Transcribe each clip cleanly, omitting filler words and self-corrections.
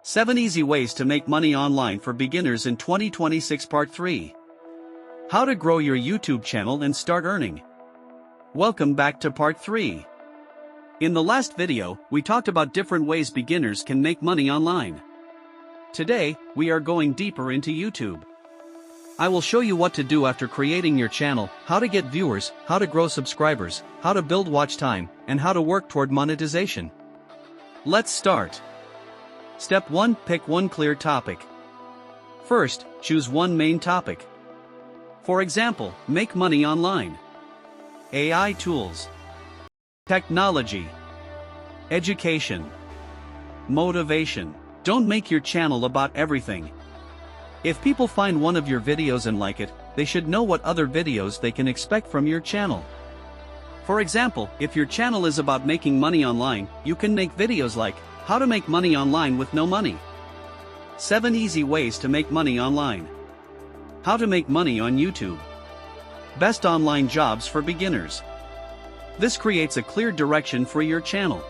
7 Easy Ways to Make Money Online for Beginners in 2026 Part 3. How to Grow Your YouTube Channel and Start Earning. Welcome back to Part 3. In the last video, we talked about different ways beginners can make money online. Today, we are going deeper into YouTube. I will show you what to do after creating your channel, how to get viewers, how to grow subscribers, how to build watch time, and how to work toward monetization. Let's start. Step 1. Pick one clear topic. First, choose one main topic. For example, make money online, AI tools, technology, education, motivation. Don't make your channel about everything. If people find one of your videos and like it, they should know what other videos they can expect from your channel. For example, if your channel is about making money online, you can make videos like how to make money online with no money. 7 Easy Ways to Make Money Online. How to make money on YouTube. Best online jobs for beginners. This creates a clear direction for your channel.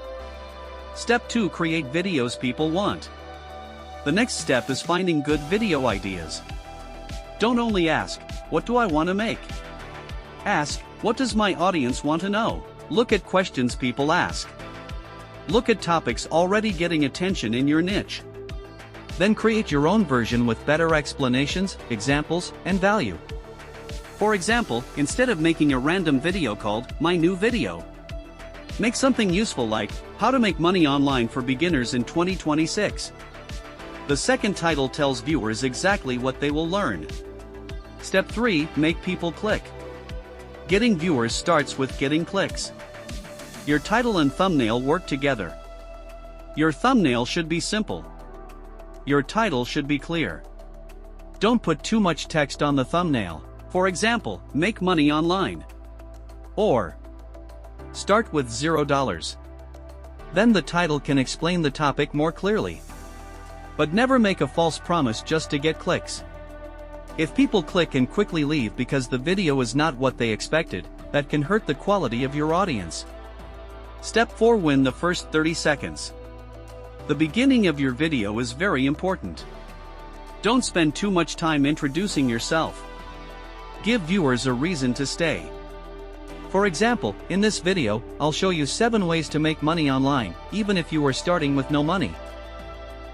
Step 2. Create videos people want. The next step is finding good video ideas. Don't only ask, what do I want to make? Ask, what does my audience want to know? Look at questions people ask. Look at topics already getting attention in your niche. Then create your own version with better explanations, examples, and value. For example, instead of making a random video called My New Video, make something useful like How to Make Money Online for Beginners in 2026. The second title tells viewers exactly what they will learn. Step 3. Make people click. Getting viewers starts with getting clicks. Your title and thumbnail work together. Your thumbnail should be simple. Your title should be clear. Don't put too much text on the thumbnail. For example, make money online. Or start with $0. Then the title can explain the topic more clearly. But never make a false promise just to get clicks. If people click and quickly leave because the video is not what they expected, that can hurt the quality of your audience. Step 4. Win the first 30 seconds. The beginning of your video is very important. Don't spend too much time introducing yourself. Give viewers a reason to stay. For example, in this video, I'll show you 7 ways to make money online, even if you are starting with no money.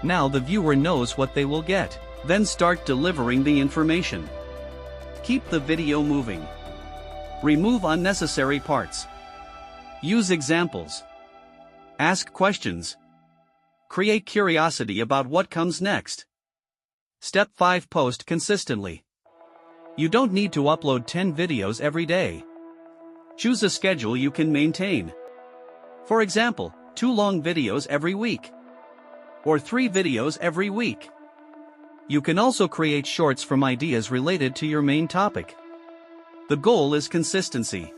Now the viewer knows what they will get. Then start delivering the information. Keep the video moving. Remove unnecessary parts. Use examples. Ask questions. Create curiosity about what comes next. Step 5. Post consistently. You don't need to upload 10 videos every day. Choose a schedule you can maintain. For example, 2 long videos every week. Or 3 videos every week. You can also create shorts from ideas related to your main topic. The goal is consistency.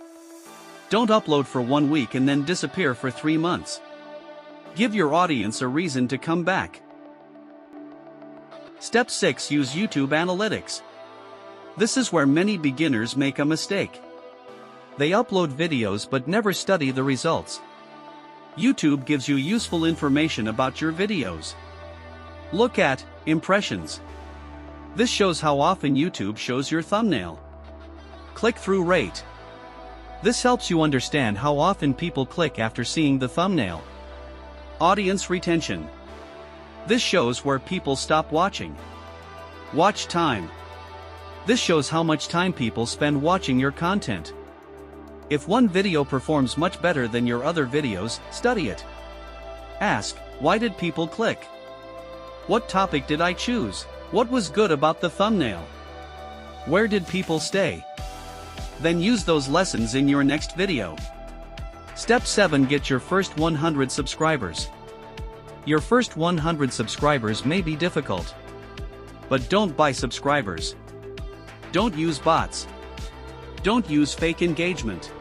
Don't upload for 1 week and then disappear for 3 months. Give your audience a reason to come back. Step 6. Use YouTube Analytics. This is where many beginners make a mistake. They upload videos but never study the results. YouTube gives you useful information about your videos. Look at impressions. This shows how often YouTube shows your thumbnail. Click-through rate. This helps you understand how often people click after seeing the thumbnail. Audience retention. This shows where people stop watching. Watch time. This shows how much time people spend watching your content. If one video performs much better than your other videos, study it. Ask, why did people click? What topic did I choose? What was good about the thumbnail? Where did people stay? Then use those lessons in your next video. Step 7. Get your first 100 subscribers. Your first 100 subscribers may be difficult. But don't buy subscribers. Don't use bots. Don't use fake engagement.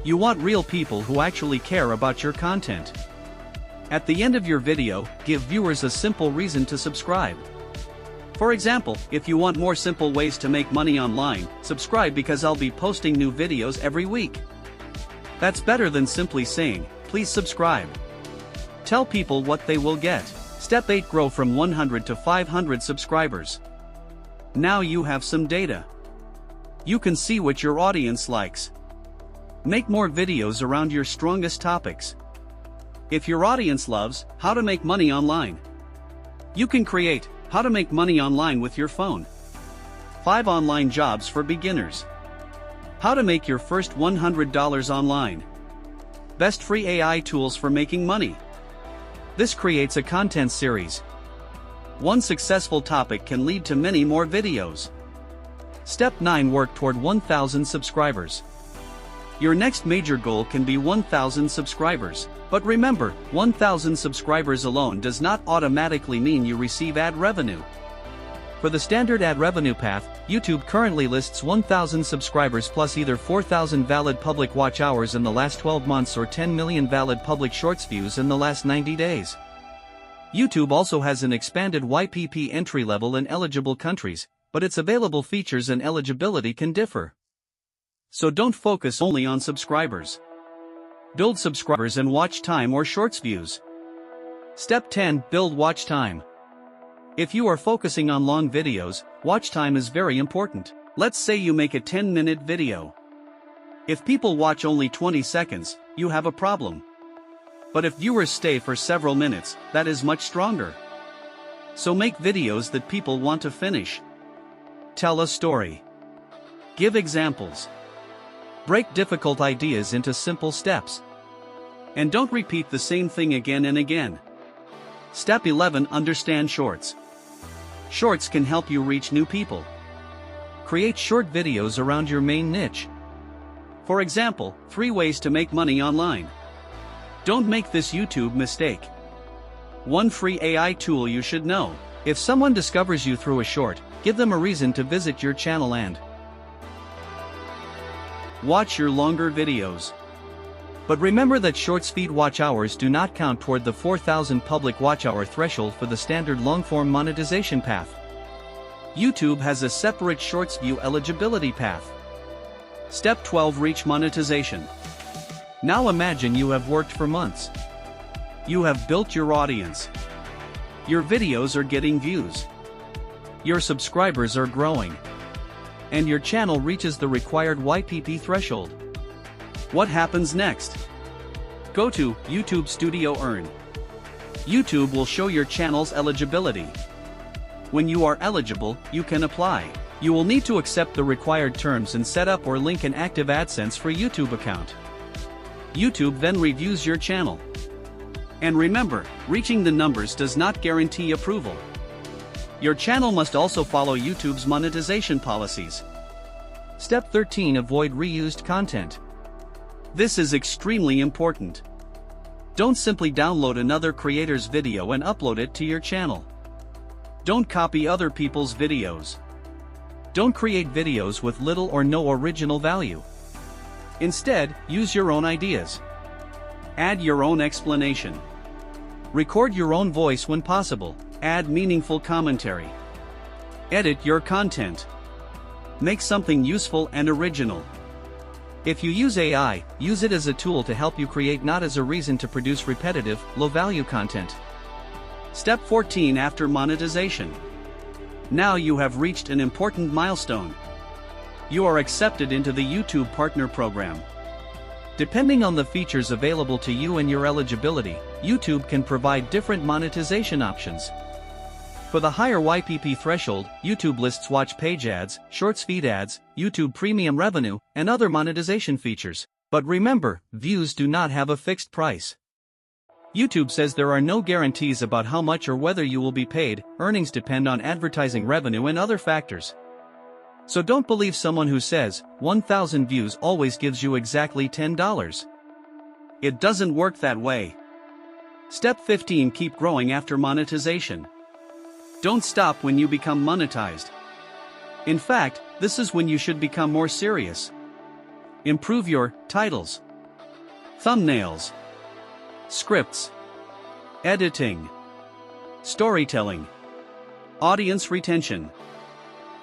You want real people who actually care about your content. At the end of your video, give viewers a simple reason to subscribe. For example, if you want more simple ways to make money online, subscribe because I'll be posting new videos every week. That's better than simply saying, please subscribe. Tell people what they will get. Step 8. Grow from 100 to 500 subscribers. Now you have some data. You can see what your audience likes. Make more videos around your strongest topics. If your audience loves how to make money online, you can create how to make money online with your phone. 5 online jobs for beginners. How to make your first $100 online. Best free AI tools for making money. This creates a content series. One successful topic can lead to many more videos. Step 9. Work toward 1,000 subscribers. Your next major goal can be 1,000 subscribers, but remember, 1,000 subscribers alone does not automatically mean you receive ad revenue. For the standard ad revenue path, YouTube currently lists 1,000 subscribers plus either 4,000 valid public watch hours in the last 12 months or 10 million valid public shorts views in the last 90 days. YouTube also has an expanded YPP entry level in eligible countries, but its available features and eligibility can differ. So don't focus only on subscribers. Build subscribers and watch time or shorts views. Step 10. Build watch time. If you are focusing on long videos, watch time is very important. Let's say you make a 10-minute video. If people watch only 20 seconds, you have a problem. But if viewers stay for several minutes, that is much stronger. So make videos that people want to finish. Tell a story. Give examples. Break difficult ideas into simple steps. And don't repeat the same thing again and again. Step 11. Understand shorts. Shorts can help you reach new people. Create short videos around your main niche. For example, 3 ways to make money online. Don't make this YouTube mistake. 1 free AI tool you should know. If someone discovers you through a short, give them a reason to visit your channel and watch your longer videos. But remember that shorts feed watch hours do not count toward the 4,000 public watch hour threshold for the standard long-form monetization path. YouTube has a separate shorts view eligibility path. Step 12. Reach monetization. Now imagine you have worked for months. You have built your audience. Your videos are getting views. Your subscribers are growing. And your channel reaches the required YPP threshold. What happens next? Go to YouTube Studio Earn. YouTube will show your channel's eligibility. When you are eligible, you can apply. You will need to accept the required terms and set up or link an active AdSense for YouTube account. YouTube then reviews your channel. And remember, reaching the numbers does not guarantee approval. Your channel must also follow YouTube's monetization policies. Step 13. Avoid reused content. This is extremely important. Don't simply download another creator's video and upload it to your channel. Don't copy other people's videos. Don't create videos with little or no original value. Instead, use your own ideas. Add your own explanation. Record your own voice when possible. Add meaningful commentary. Edit your content. Make something useful and original. If you use AI, use it as a tool to help you create, not as a reason to produce repetitive, low-value content. Step 14. After monetization. Now you have reached an important milestone. You are accepted into the YouTube Partner Program. Depending on the features available to you and your eligibility, YouTube can provide different monetization options. For the higher YPP threshold, YouTube lists watch page ads, shorts feed ads, YouTube Premium revenue, and other monetization features. But remember, views do not have a fixed price. YouTube says there are no guarantees about how much or whether you will be paid. Earnings depend on advertising revenue and other factors. So don't believe someone who says 1,000 views always gives you exactly $10. It doesn't work that way. Step 15. Keep growing after monetization. Don't stop when you become monetized. In fact, this is when you should become more serious. Improve your titles, thumbnails, scripts, editing, storytelling, audience retention.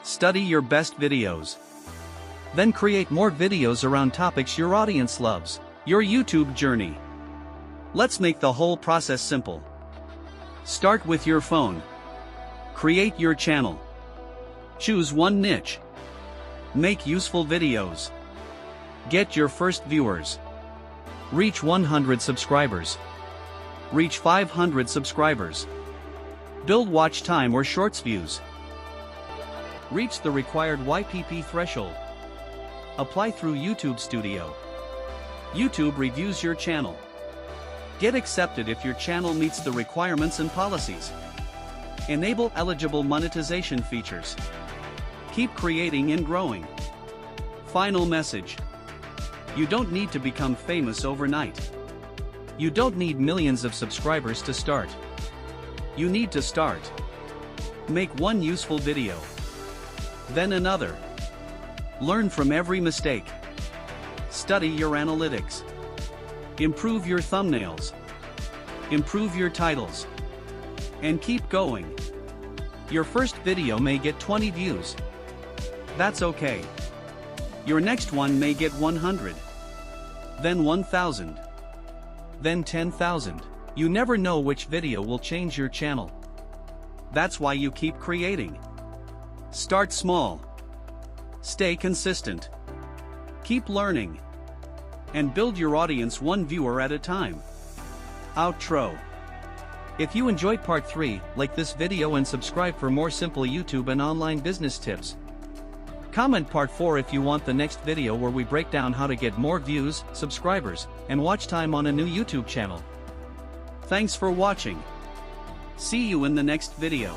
Study your best videos. Then create more videos around topics your audience loves. Your YouTube journey. Let's make the whole process simple. Start with your phone. Create your channel. Choose one niche. Make useful videos. Get your first viewers. Reach 100 subscribers. Reach 500 subscribers. Build watch time or shorts views. Reach the required YPP threshold. Apply through YouTube Studio. YouTube reviews your channel. Get accepted if your channel meets the requirements and policies. Enable eligible monetization features. Keep creating and growing. Final message. You don't need to become famous overnight. You don't need millions of subscribers to start. You need to start. Make one useful video. Then another. Learn from every mistake. Study your analytics. Improve your thumbnails. Improve your titles. And keep going. Your first video may get 20 views. That's okay. Your next one may get 100. Then 1,000. Then 10,000. You never know which video will change your channel. That's why you keep creating. Start small. Stay consistent. Keep learning. And build your audience one viewer at a time. Outro. If you enjoyed part 3, like this video and subscribe for more simple YouTube and online business tips. Comment part 4 if you want the next video where we break down how to get more views, subscribers, and watch time on a new YouTube channel. Thanks for watching. See you in the next video.